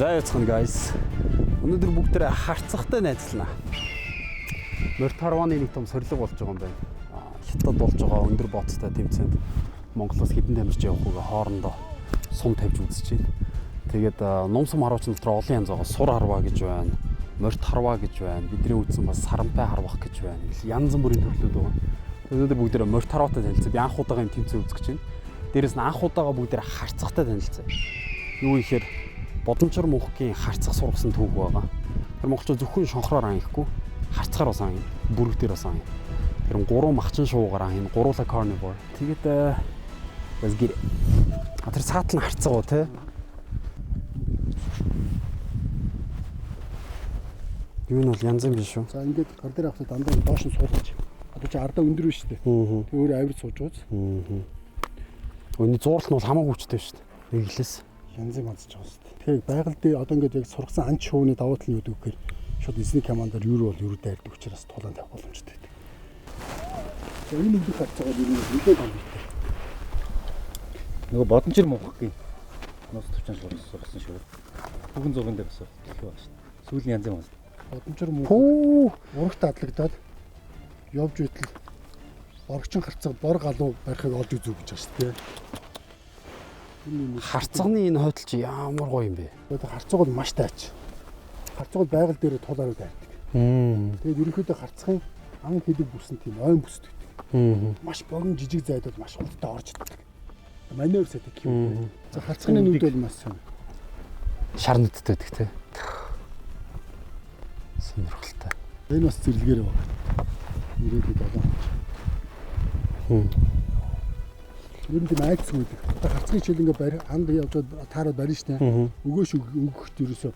За яцхан guys. Өнөөдөр бүгдээ харцахтай найзлана. Морьтарваны нэг том сорилго болж байгаа юм байна. Хятад болж байгаа өндөр боттой тэмцээнд Монголоос хэдэн тамирч явах үгээ хоорондоо сум тавьж үзэж байна. Тэгээд нумсам харуулчин дотор олон янз байгаа сур харва гэж байна. Морьт харва гэж байна. Бидний үзсэн бас саранпай харвах гэж байна. Янз бүрийн төрлүүд байгаа. Өнөөдөр бүгдээ морьт харватай танилцсан. Би анх удаага юм тэмцээн үзэж байна. Дээрээс нь анх удаага бүгдээ харцахтай танилцсан. Юу ихээр Бодончор мөнхийн харцах сургасан төв байгаа. Тэр монголчууд зөвхөн шонхроор аяхгүй, харцгаар бас аяа, бүрэгтэр бас аяа. Тэр гурван махчин шуугаар аяа, гуруула carnivore. Тэгээд бас гэр. Тэр саатал харцаг уу те? Юу нь бол янз бүр биш шүү. За ингээд гар дээр авахад дандаа доош нь суулгаж. Одоо чи ардаа өндөр биш үү? Тэг өөрөө авир сууж байгааз. Өнний зурлал нь бол хамаагүй хүчтэй шүү дээ. Нэглээс янзын мандж байгаа шүү дээ. Тэгэхээр байгаль дээр одоо ингээд яг сургасан анч шууны давуу тал нь юу гэхээр шууд эзний командаар юу бол юу дайрдаг учраас тулаан тавих боломжтой байдаг. За энэ нэг харцаагаад юу нэлээд амттай. Нөгөө Бодончор мөнхийн нус төвчөн сургасан шүү. Бүгэн зуган дээр бас их байна шүү. Сүүлийн янзын манд. Бодончор мөнх урагт адлагдаад явж байтал боргочин харцаа бор галуу барихыг олж үзүү гэж байна шүү дээ. харцагны энэ хойдол чи ямар гоё юм бэ? Тэгээд харцаг бол маш таач. Харцаг бол байгаль дээр тулаараа дайрдаг. Тэгээд ерөнхийдөө харцагын ан хэдэг бүсэн тийм ойн бүсдэг. Маш богино жижиг зайд бол маш хурдтай орж иддэг. Манер сэдэг юм. За харцагны нүд бол маш юм. Шар нүдтэй байдаг те. Сонирхолтой. Энэ бас зэрлэгээр байна. Ирээдүйд олон. Ер нь тийм айцсан байдаг. Одоо харцгийн хичээл ингээ анд явж таараад барина штэ. Өгөөш өгөхт ерөөсөө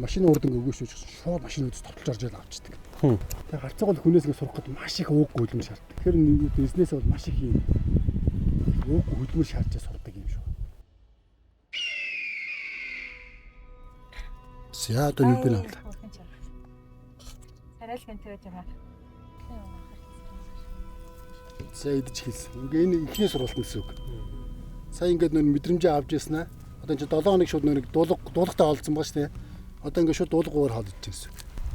машины урд ингээ өгөөш өгч шууд машины үдс товтолж орж ял авчдаг. Тэгээ харцаг бол хүнээс ингээ сурах гэдэг маш их ууггүй хөлмөр шаарддаг. Тэгэхээр бизнес бол маш их юм ууггүй хөлмөр шаардж сурдаг юм шүү. За одоо юу бэ нэ? Сарайлгын төрөж байгаа. За идэж хэлсэн. Ингээ энэ ихний сургалт гэсэн үг. Сая ингээд нөр мэдрэмжээ авч яснаа. Одоо энэ 7 хоног шууд нөр дуулгатай олцсон байгаа шүү дээ. Одоо ингээ шууд дуулгуугаар хоолж гэсэн.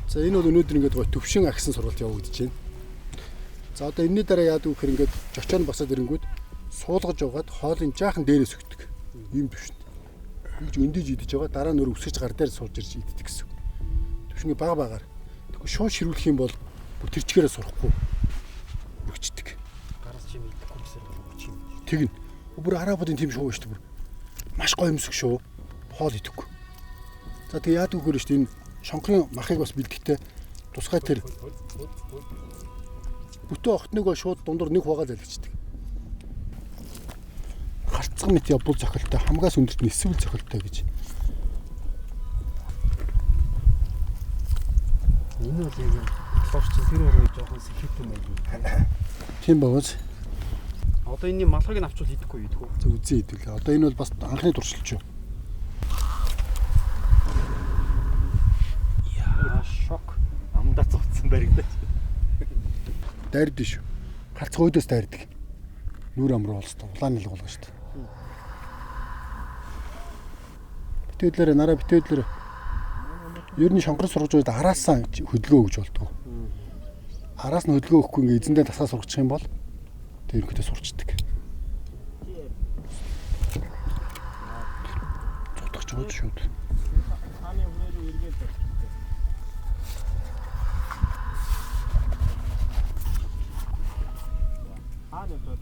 За энэ бол өнөөдөр ингээд гой төвшин агсан сургалт явагдаж байна. За одоо энэний дараа яадаг вэхээр ингээд жочоо басаад ирэнгүүт суулгаж яваад хоолын жаахан дээрээс өгдөг. Ийм төвшин. Ингэж өндөж идэж байгаа дараа нөр өсгөж гар дээр сууж ирж иддэг гэсэн. Төвшингээ бага багаар. Тэгэхгүй шууд ширүүлэх юм бол бүр тэр чигээрээ сурахгүй. Өгчдөг. Тэгнэ. Бүр арабуудын тийм шоу шүү дээ бүр. Маш гоё юмсг шүү. Хоол идэхгүй. За тэгээ яадаг вэхээр шүү дээ энэ шонхрын махыг бас бэлтгэхтэй тусгай тэр бүтэн охтныгоо шууд дундуур нэг хугаал залгичдаг. Харцаг мэт явбал зохилтой хамгаас өндөрт нь эсвэл зохилтой гэж. Энэ бол яг лорч тэр өөрөө жоохон сэхэтэн байдаг. Тийм бавз. Одоо энэний малхыг нь авчвал хийхгүй юу гэдэггүй. За үзээ хэдүүлээ. Одоо энэ бол бас анхны туршилт шүү. Яа шок. Амдаа цуцсан баригдаж. Дайрд шүү. Харцаг өөдөөс дайрдаг. Нүур амруу болстой. Улаан нэл болгоо шүү. Битээдлэрэ нараа битээдлэрэ. Ер нь шонхор сургаж байгаад араасаа хөдөлгөөн өгж болдгоо. Араас нь хөдөлгөөн өгөхгүй ингээ эзэндээ тасаа сургачих юм бол тэр ихэдээ сурчдаг. Цутгаж байгаа шүү. Хааны өмнөр үргээд хааны одоо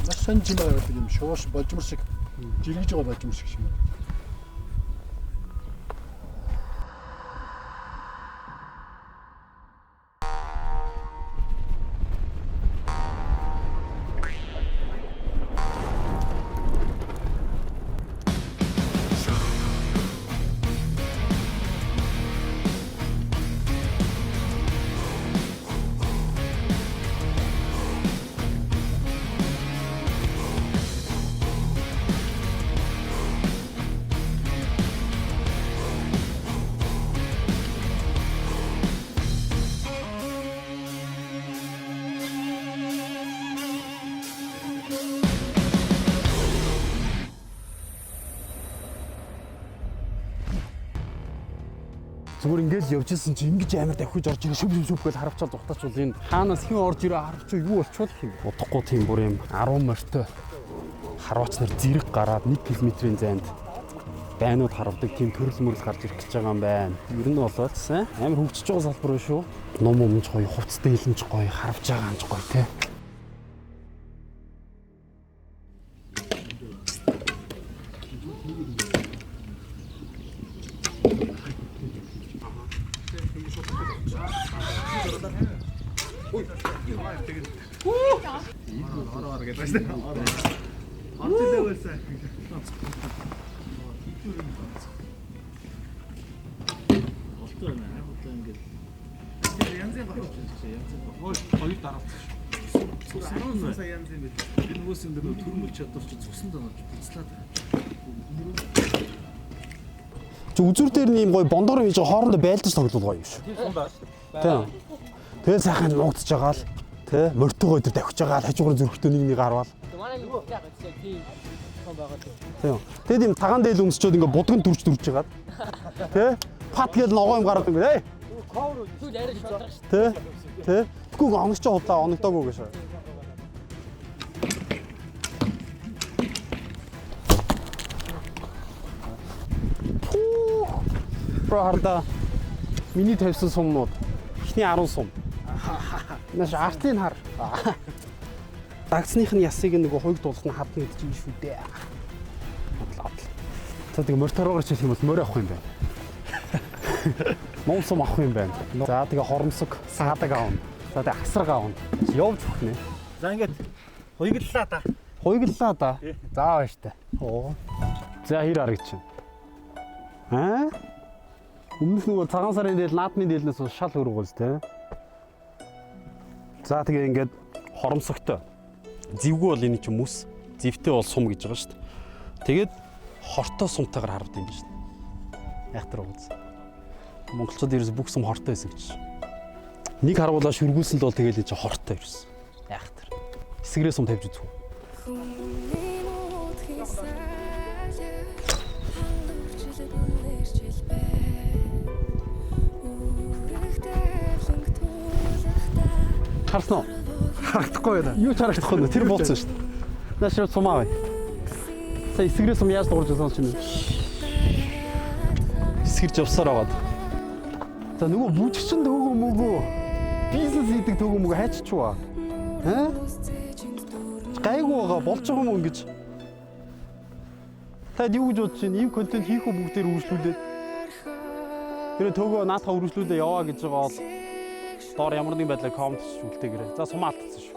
Маш сонж байгаа юм шууш болжмор шиг жиргэж байгаа болжмор шиг юм. Зүгээр ингээл явж исэн чи ингэж амар давхиж орж ирээ шүв гэж харавчаад дутаачвал энэ хаанаас хэн орж ирээ харавч юу болчихвол юм. Удахгүй тийм бүр юм 10 морьтой харваач нар зэрэг гараад 1 км-ийн зайд байнууд харавдаг тийм төрөл мөрөл гарч ирэх гэж байгаа юм байна. Ер нь болоод сайн амар хөгжиж байгаа салбар байна шүү. Ном өмж гоё, хувцастай хэлэмж гоё, харавж байгаа амж гоё те. Хоёр дараалсан шүү. Сая янз юм бэл. Энэ нөөс энэ төрмөл чадвар чи цусан донооч буцлаад байгаа. Чи үзүр дээр нь юм гоё бондор хийж хоорондоо байлдаж тоглол гоё юм шүү. Тийм. Тэгэл сайхан нуугдж байгаа л тий морьтойгоо өдр давхиж байгаа л хажуугаар зөрхтөө нэг гарвал. Тийм. Тэгэд юм цагаан дээл өмсчөөд ингээ будган дүрж байгаа. Тий? Пат гэл ногоо юм гараад ингээ. Түл арай шодрах шүү. Тий? Тий? Тэгвэл оногч худлаа оногдоогүй гэж. Прохорда миний тавьсан сумнууд ихний 10 сум. Наш артын хар. Дагцных нь ясыг нөгөө хойг дуулах нь хадна гэдэг чинь шүү дээ. За тэгээ морьтороор ч хэлэх юм бол морь авах юм байна. Ном сум авах юм байна. За тэгээ хоромсог саадаг аавна. За тэгээ асраг аавна. Явж өгнө. За ингээд хуйглалаа да. Хуйглалаа да. За баяр та. Оо. За хэр харагч чинь. Аа? Өмнөх нөгөө цагаан сарын дээл наадмын дээлнээс шал хөрөг гоос те. За тэгээ ингээд хоромсогтой. Зэвгүй бол энэ чинь мүс. Зэвтэй бол сум гэж байгаа шүү дээ. Тэгээд хортой сумтайгаар харвд юм шүү дээ. Яхтар ууз. Монголчууд ерөөс бүх сум хортой байсан гэж. Нэг харвуулаа шүргүүлсэн л бол тэгээд энэ чинь хортой ерөөс. Яхтар. Эсгэрээ сум тавьж үзв. Харсан уу? Харагдахгүй байна. Юу ч харагдахгүй нэ. Тэр бууцсан шүү дээ. Наашаа сумаа бай. Сая эсгэрээ сум яаж дуурж байсан чинь. Эсгэрж явсаар аваад. За нөгөө бүжигчин төгөө мөгөө бизнес хийдэг төгөө мөгөө хайччихваа. Аа? Гайгүй байгаа болж байгаа юм ингэж. Та юу гэж бодож чинь ийм контент хийх үү бүгдээр үргэлжлүүлээд. Тэр төгөө наатаа үргэлжлүүлээ яваа гэж байгаа бол доор ямар нэгэн байдлаар коммент хийлтээгээрэй. За сум алдсан шүү.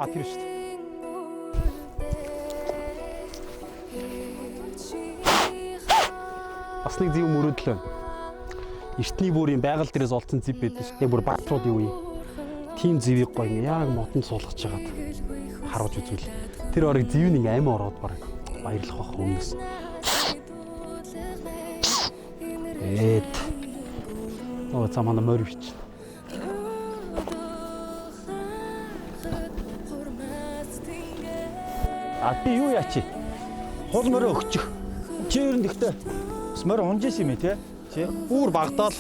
А тэр шүү дээ. Бас нэг зэв мөрөөдлөө. Эртний бүрийн байгаль дээрээс олцсон зэв байдаг шүү. Яг бүр баатрууд юу юм. Тим зэвийг гоё яг модонд суулгаж хагаад харуулж үзвэл. Тэр орыг зэв нэг амин ороод бараг баярлах байх өмнөөс. Эт. Оо цамана морь бич. А би юу яачи? Хол морь өгчих. Чи ер нь гэхдээ бас морь унжсэн юм ээ тий? Үүр багтаал.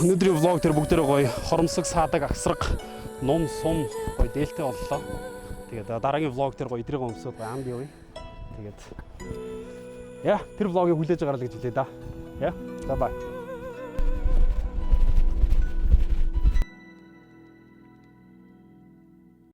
Өнөөдрийн влог дээр бүгдээрээ гоё хоромсог саадаг агсраг ном сум гоё дээлтэй боллоо. Тэгээд дараагийн влог дээр гоё эдрийг өмсөд гоё амд явъя. Тэгээд яа тэр влогийг хүлээж агаарлаа гэж хэлээ да. Яа. За бай.